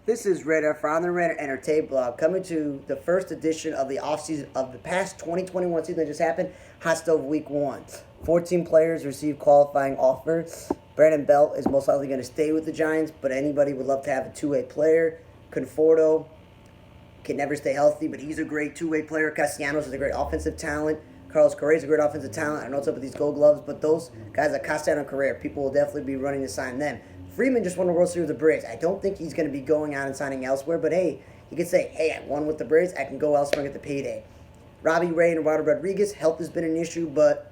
This is Radar for On the Radar Entertain blog, coming to the first edition of the offseason of the past 2021 season that just happened, Hotstove Week 1. 14 players received qualifying offers. Brandon Belt is most likely going to stay with the Giants, but anybody would love to have a two-way player. Conforto can never stay healthy, but he's a great two-way player. Castellanos is a great offensive talent. Carlos Correa is a great offensive talent. I don't know what's up with these gold gloves, but those guys like Castellanos and Correa, people will definitely be running to sign them. Freeman just won the World Series with the Braves. I don't think he's going to be going out and signing elsewhere, but hey, he could say, hey, I won with the Braves. I can go elsewhere and get the payday. Robbie Ray and Ronald Rodriguez, health has been an issue, but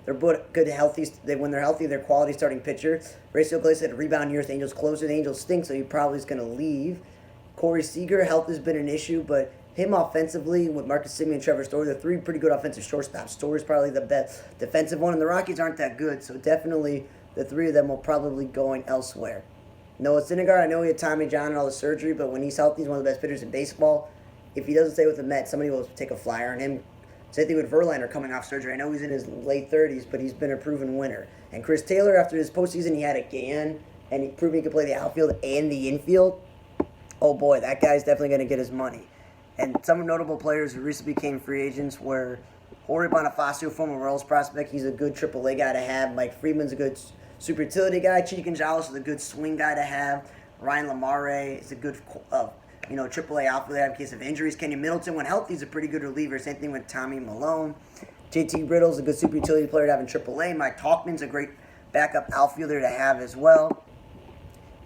they're both good, healthy. When they're healthy, they're quality starting pitcher. Raciel Iglesias had a rebound year with the Angels closer. The Angels stink, so he probably is going to leave. Corey Seager, health has been an issue, but him offensively with Marcus Semien and Trevor Story, they're three pretty good offensive shortstops. Story's probably the best defensive one, and the Rockies aren't that good, so definitely the three of them will probably be going elsewhere. Noah Syndergaard, I know he had Tommy John and all the surgery, but when he's healthy, he's one of the best pitchers in baseball. If he doesn't stay with the Mets, somebody will take a flyer on him. Same thing with Verlander coming off surgery. I know he's in his late 30s, but he's been a proven winner. And Chris Taylor, after his postseason, he had a GAN, and he proved he could play the outfield and the infield. Oh boy, that guy's definitely going to get his money. And some notable players who recently became free agents were Jorge Bonifacio, former Royals prospect. He's a good AAA guy to have. Mike Freeman's a good super utility guy. Chico Gonzalez is a good swing guy to have. Ryan Lamare is a good, AAA outfielder in case of injuries. Kenyon Middleton, when healthy, is a pretty good reliever. Same thing with Tommy Malone. JT Brittle's a good super utility player to have in AAA. Mike Talkman's a great backup outfielder to have as well.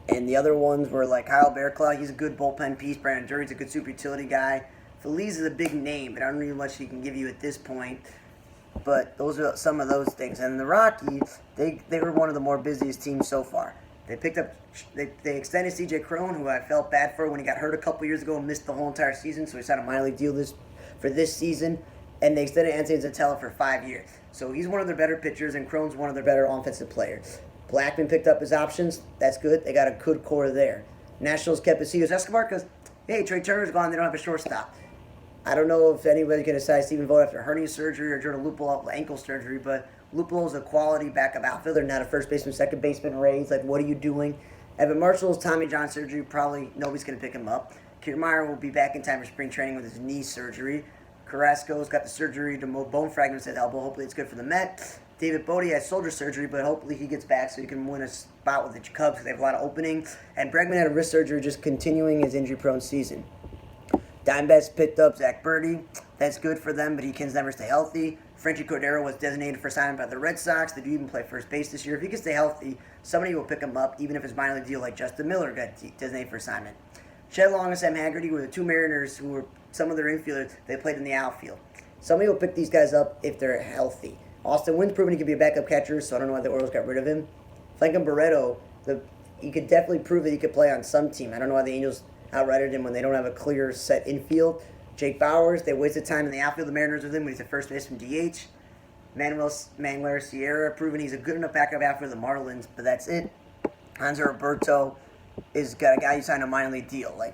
And the other ones were like Kyle Bearclaw. He's a good bullpen piece. Brandon Drury's a good super utility guy. Feliz is a big name, but I don't know how much he can give you at this point. But those are some of those things. And the Rockies, they were one of the more busiest teams so far. They they extended C.J. Cron, who I felt bad for when he got hurt a couple years ago and missed the whole entire season, so he signed a minor league deal for this season. And they extended Anthony Zotella for 5 years. So he's one of their better pitchers, and Cron's one of their better offensive players. Blackman picked up his options. That's good. They got a good core there. Nationals kept Isidro Escobar because, hey, Trey Turner's gone. They don't have a shortstop. I don't know if anybody's going to decide Stephen Vogt after hernia surgery or Jordan Luplow ankle surgery, but Luplow's a quality backup outfielder, not a first baseman, second baseman raised. Like, what are you doing? Evan Marshall's Tommy John surgery, probably nobody's going to pick him up. Kiermaier will be back in time for spring training with his knee surgery. Carrasco's got the surgery to move bone fragments at the elbow. Hopefully it's good for the Mets. David Bodie has shoulder surgery, but hopefully he gets back so he can win a spot with the Cubs because they have a lot of openings. And Bregman had a wrist surgery, just continuing his injury-prone season. Diamondbacks picked up Zach Birdie. That's good for them, but he can never stay healthy. Frenchie Cordero was designated for assignment by the Red Sox. They do even play first base this year. If he can stay healthy, somebody will pick him up, even if his minor league deal like Justin Miller got designated for assignment. Shed Long and Sam Haggerty were the two Mariners who were some of their infielders. They played in the outfield. Somebody will pick these guys up if they're healthy. Austin Wynn's proven he could be a backup catcher, so I don't know why the Orioles got rid of him. Franklin Barreto, he could definitely prove that he could play on some team. I don't know why the Angels outrighted him when they don't have a clear set infield. Jake Bowers, they wasted time in the outfield, the Mariners with him when he's a first baseman DH. Manuel Sierra, proven he's a good enough backup outfielder for the Marlins, but that's it. Hanser Roberto is got a guy who signed a minor league deal. I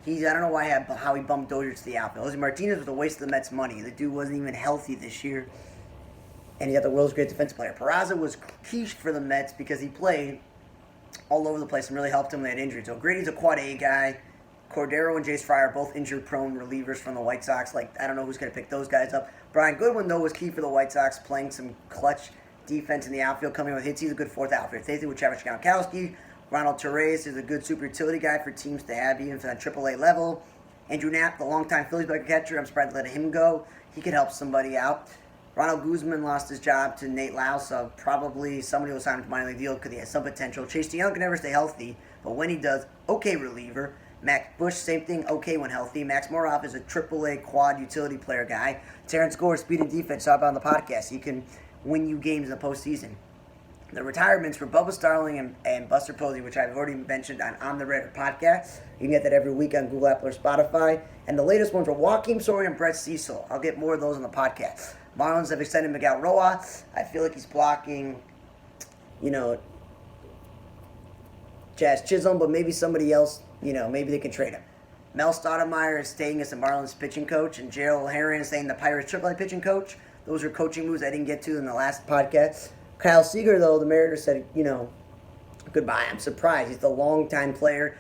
don't know how he bumped Dozier to the outfield. Jose Martinez was a waste of the Mets' money. The dude wasn't even healthy this year. And he got the world's great defensive player. Peraza was key for the Mets because he played all over the place and really helped them when they had injuries. So Grady's a quad A guy. Cordero and Jace Fry are both injury-prone relievers from the White Sox. I don't know who's going to pick those guys up. Brian Goodwin, though, was key for the White Sox, playing some clutch defense in the outfield, coming with hits. He's a good fourth outfielder. Same thing with Travis Gronkowski. Ronald Torres is a good super utility guy for teams to have, even if it's on AAA level. Andrew Knapp, the longtime Phillies backup catcher, I'm surprised to let him go. He could help somebody out. Ronald Guzman lost his job to Nate Lau, so probably somebody will sign him to a minor league deal because he has some potential. Chase DeYoung can never stay healthy, but when he does, okay reliever. Max Bush, same thing, okay when healthy. Max Moroff is a AAA quad utility player guy. Terrence Gore, speed and defense, saw about on the podcast. He can win you games in the postseason. The retirements for Bubba Starling and Buster Posey, which I've already mentioned on the Radar podcast. You can get that every week on Google, Apple, or Spotify. And the latest ones are Joaquin Soria and Brett Cecil. I'll get more of those on the podcast. Marlins have extended Miguel Roa. I feel like he's blocking, Jazz Chisholm, but maybe somebody else, maybe they can trade him. Mel Stoudemire is staying as the Marlins pitching coach, and Gerald Herron is staying the Pirates AAA pitching coach. Those are coaching moves I didn't get to in the last podcast. Kyle Seager, though, the Mariners said, goodbye. I'm surprised. He's the longtime player.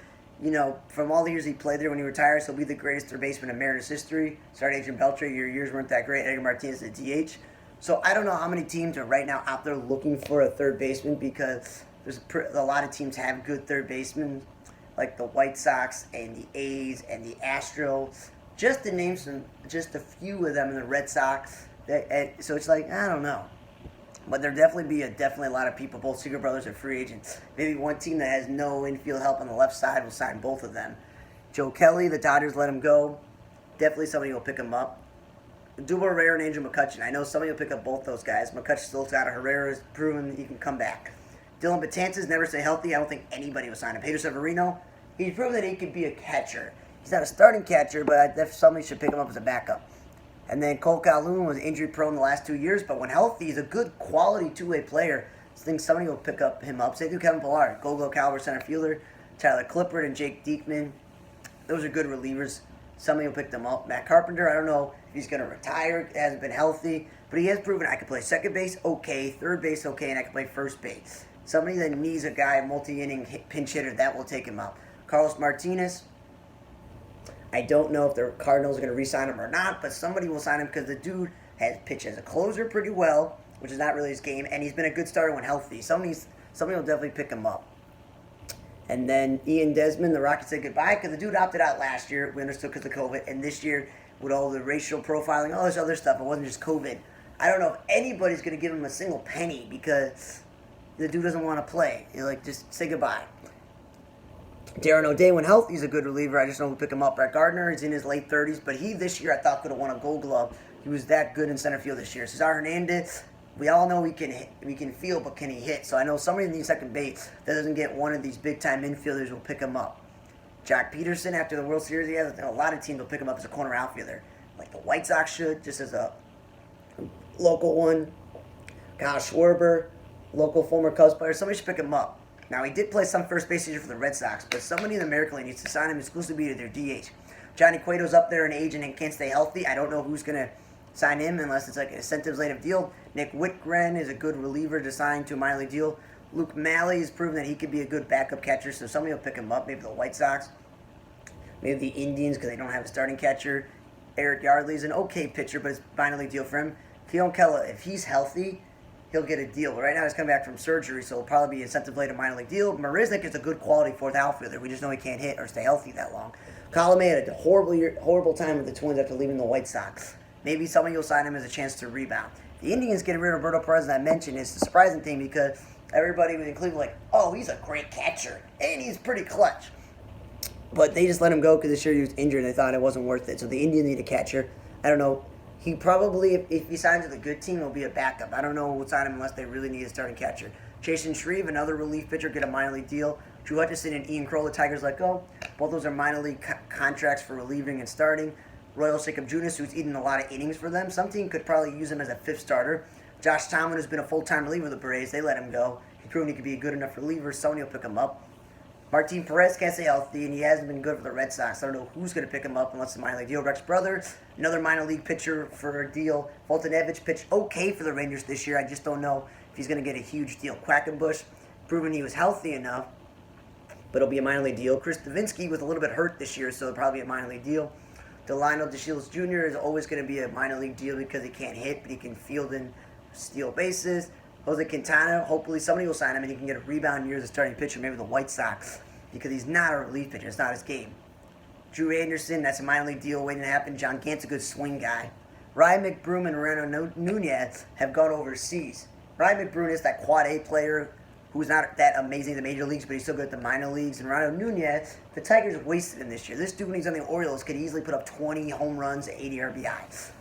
from all the years he played there, when he retires, he'll be the greatest third baseman in Mariners history. Sorry, Adrian Beltre, your years weren't that great. Edgar Martinez at DH. So I don't know how many teams are right now out there looking for a third baseman, because there's a lot of teams have good third basemen, like the White Sox and the A's and the Astros. Just to name just a few of them, in the Red Sox. So it's like, I don't know. But there'll definitely be a lot of people. Both Seager brothers are free agents. Maybe one team that has no infield help on the left side will sign both of them. Joe Kelly, the Dodgers let him go. Definitely somebody will pick him up. Duval Herrera and Andrew McCutchen. I know somebody will pick up both those guys. McCutchen still got a Herrera's proven he can come back. Dylan Betances never stay healthy. I don't think anybody will sign him. Pedro Severino, he's proven that he could be a catcher. He's not a starting catcher, but somebody should pick him up as a backup. And then Cole Calhoun was injury prone the last 2 years, but when healthy, he's a good quality two-way player. I think somebody will pick him up. Same thing with Kevin Pillar, Gogo Caliber center fielder, Tyler Clippard and Jake Diekman. Those are good relievers. Somebody will pick them up. Matt Carpenter, I don't know if he's going to retire. He hasn't been healthy, but he has proven I can play second base okay, third base okay, and I can play first base. Somebody that needs a guy, a multi-inning pinch hitter, that will take him up. Carlos Martinez, I don't know if the Cardinals are going to re-sign him or not, but somebody will sign him because the dude has pitched as a closer pretty well, which is not really his game, and he's been a good starter when healthy. Somebody will definitely pick him up. And then Ian Desmond, the Rockets said goodbye because the dude opted out last year. We understood because of COVID, and this year with all the racial profiling, all this other stuff, it wasn't just COVID. I don't know if anybody's going to give him a single penny because the dude doesn't want to play. Just say goodbye. Darren O'Day, when healthy, he's a good reliever. I just know who pick him up. Brett Gardner is in his late 30s, but he this year I thought could have won a Gold Glove. He was that good in center field this year. Cesar Hernandez, we all know he can field, but can he hit? So I know somebody in the second base that doesn't get one of these big-time infielders will pick him up. Jack Peterson, after the World Series he has, a lot of teams will pick him up as a corner outfielder. Like the White Sox should, just as a local one. Kyle Schwarber, local former Cubs player. Somebody should pick him up. Now, he did play some first base this year for the Red Sox, but somebody in the American League needs to sign him exclusively to their DH. Johnny Cueto's up there in age and can't stay healthy. I don't know who's going to sign him unless it's like an incentives-laden deal. Nick Whitgren is a good reliever to sign to a minor league deal. Luke Malley has proven that he could be a good backup catcher, so somebody will pick him up. Maybe the White Sox, maybe the Indians because they don't have a starting catcher. Eric Yardley is an okay pitcher, but it's a minor league deal for him. Keon Kella, if he's healthy, he'll get a deal. But right now he's coming back from surgery, so it'll probably be an incentive-laden minor league deal. Marisnik is a good quality fourth outfielder. We just know he can't hit or stay healthy that long. Colomé had a horrible time with the Twins after leaving the White Sox. Maybe somebody will sign him as a chance to rebound. The Indians getting rid of Roberto Perez, as I mentioned, is the surprising thing because everybody was in Cleveland like, oh, he's a great catcher, and he's pretty clutch. But they just let him go because this year he was injured and they thought it wasn't worth it. So the Indians need a catcher. I don't know. He probably, if he signs with a good team, he'll be a backup. I don't know who will sign him unless they really need a starting catcher. Jason Shreve, another relief pitcher, get a minor league deal. Drew Hutchison and Ian Kroll, the Tigers let go. Both those are minor league contracts for relieving and starting. Royal Jacob Junis, who's eaten a lot of innings for them. Some team could probably use him as a fifth starter. Josh Tomlin has been a full-time reliever of the Braves. They let him go. He's proven he could be a good enough reliever. Sony will pick him up. Martin Perez can't stay healthy, and he hasn't been good for the Red Sox. I don't know who's going to pick him up unless it's a minor league deal. Rex Brother, another minor league pitcher for a deal. Fultonevich pitched okay for the Rangers this year. I just don't know if he's going to get a huge deal. Quackenbush, proven he was healthy enough, but it'll be a minor league deal. Chris Davinsky was a little bit hurt this year, so it'll probably be a minor league deal. Delino DeShields Jr. is always going to be a minor league deal because he can't hit, but he can field and steal bases. Jose Quintana, hopefully somebody will sign him and he can get a rebound year as a starting pitcher, maybe the White Sox, because he's not a relief pitcher. It's not his game. Drew Anderson, that's a minor league deal waiting to happen. John Gant's a good swing guy. Ryan McBroom and Moreno Nunez have gone overseas. Ryan McBroom is that quad A player who's not that amazing in the major leagues, but he's still good at the minor leagues. And Ronald Nunez, the Tigers wasted him this year. This dude, when he's on the Orioles, could easily put up 20 home runs, 80 RBI.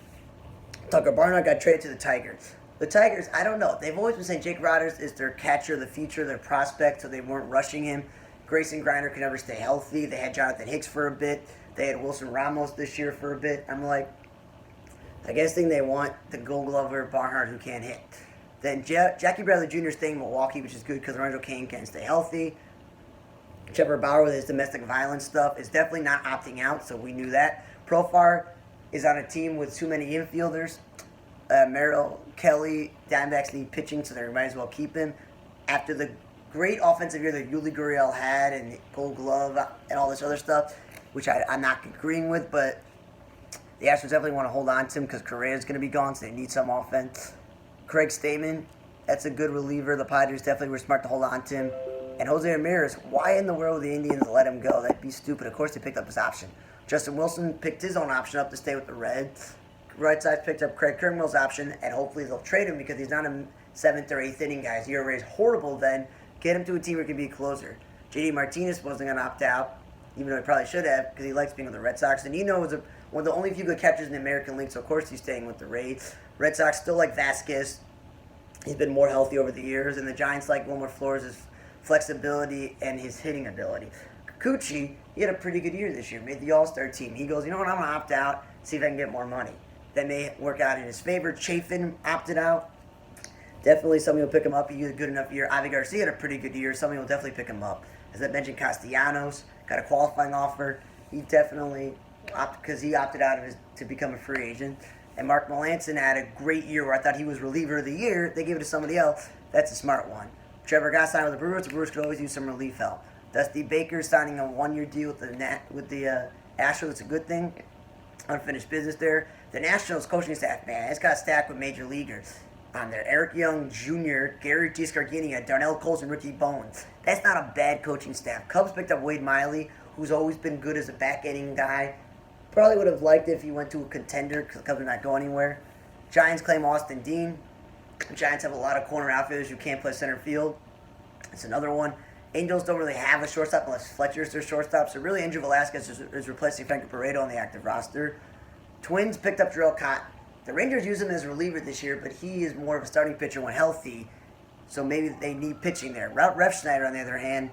Tucker Barnard got traded to the Tigers. The Tigers, I don't know. They've always been saying Jake Rodgers is their catcher of the future, their prospect, so they weren't rushing him. Grayson Griner could never stay healthy. They had Jonathan Hicks for a bit. They had Wilson Ramos this year for a bit. I'm like, I guess they want the Gold Glover Barnhart who can't hit. Then Jackie Bradley Jr. is staying in Milwaukee, which is good because Lorenzo Cain can't stay healthy. Trevor Bauer with his domestic violence stuff is definitely not opting out, so we knew that. Profar is on a team with too many infielders. Merrill Kelly, Diamondbacks need pitching, so they might as well keep him. After the great offensive year that Yuli Gurriel had and Gold Glove and all this other stuff, which I'm not agreeing with, but the Astros definitely want to hold on to him because Correa's going to be gone, so they need some offense. Craig Stamen, that's a good reliever. The Padres definitely were smart to hold on to him. And Jose Ramirez, why in the world would the Indians let him go? That'd be stupid. Of course they picked up his option. Justin Wilson picked his own option up to stay with the Reds. Red Sox picked up Craig Kernwell's option, and hopefully they'll trade him because he's not a 7th or 8th inning guy. His ERA is horrible then. Get him to a team where he can be a closer. JD Martinez wasn't going to opt out, even though he probably should have because he likes being with the Red Sox. And was one of the only few good catchers in the American League, so of course he's staying with the Rays. Red Sox still like Vasquez. He's been more healthy over the years, and the Giants like Wilmer Flores' flexibility and his hitting ability. Kikuchi, he had a pretty good year this year, made the All-Star team. He goes, you know what, I'm going to opt out, see if I can get more money. That may work out in his favor. Chafin opted out. Definitely somebody will pick him up. He had a good enough year. Avi Garcia had a pretty good year. Somebody will definitely pick him up. As I mentioned, Castellanos got a qualifying offer. He definitely because he opted out of to become a free agent. And Mark Melancon had a great year where I thought he was reliever of the year. They gave it to somebody else. That's a smart one. Trevor got signed with the Brewers. The Brewers could always use some relief help. Dusty Baker signing a 1-year deal with the Astros. It's a good thing. Unfinished business there. The Nationals coaching staff, man, it's got stacked with major leaguers on there. Eric Young Jr., Gary Giscardini, Darnell Colson, Ricky Bones. That's not a bad coaching staff. Cubs picked up Wade Miley, who's always been good as a back-ending guy. Probably would have liked it if he went to a contender because the Cubs are not going anywhere. Giants claim Austin Dean. The Giants have a lot of corner outfielders who can't play center field. That's another one. Angels don't really have a shortstop unless Fletcher's their shortstop. So really, Andrew Velasquez is replacing Frankie Pareto on the active roster. Twins picked up Jarrell Cotton. The Rangers use him as a reliever this year, but he is more of a starting pitcher when healthy. So maybe they need pitching there. Ref Schneider, on the other hand,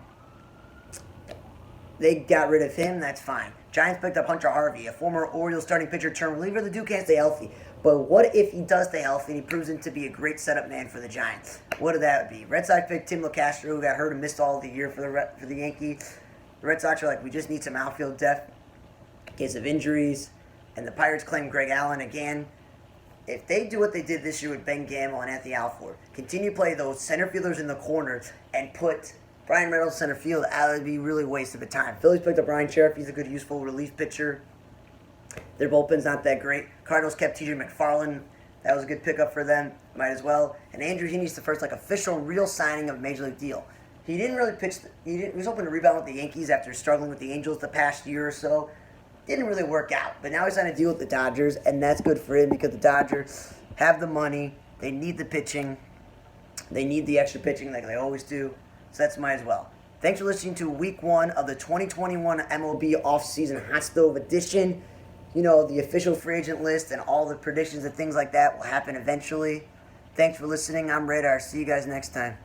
they got rid of him. That's fine. Giants picked up Hunter Harvey, a former Orioles starting pitcher turned reliever. The dude can't stay healthy. But what if he does stay healthy and he proves to be a great setup man for the Giants? What would that be? Red Sox picked Tim LeCastro, who got hurt and missed all of the year for the Yankees. The Red Sox are like, we just need some outfield depth in case of injuries. And the Pirates claim Greg Allen again. If they do what they did this year with Ben Gamble and Anthony Alford, continue to play those center fielders in the corners and put Brian Reynolds center field, that would be really a waste of a time. Phillies picked up Ryan Sheriff. He's a good, useful relief pitcher. Their bullpen's not that great. Cardinals kept TJ McFarland. That was a good pickup for them. Might as well. And Andrew Heaney's the first official real signing of a major league deal. He didn't really pitch. He was hoping to rebound with the Yankees after struggling with the Angels the past year or so. Didn't really work out. But now he's signed a deal with the Dodgers, and that's good for him because the Dodgers have the money. They need the pitching. They need the extra pitching like they always do. So that's might as well. Thanks for listening to Week 1 of the 2021 MLB Offseason Hot Stove Edition. You know, the official free agent list and all the predictions and things like that will happen eventually. Thanks for listening. I'm Radar. See you guys next time.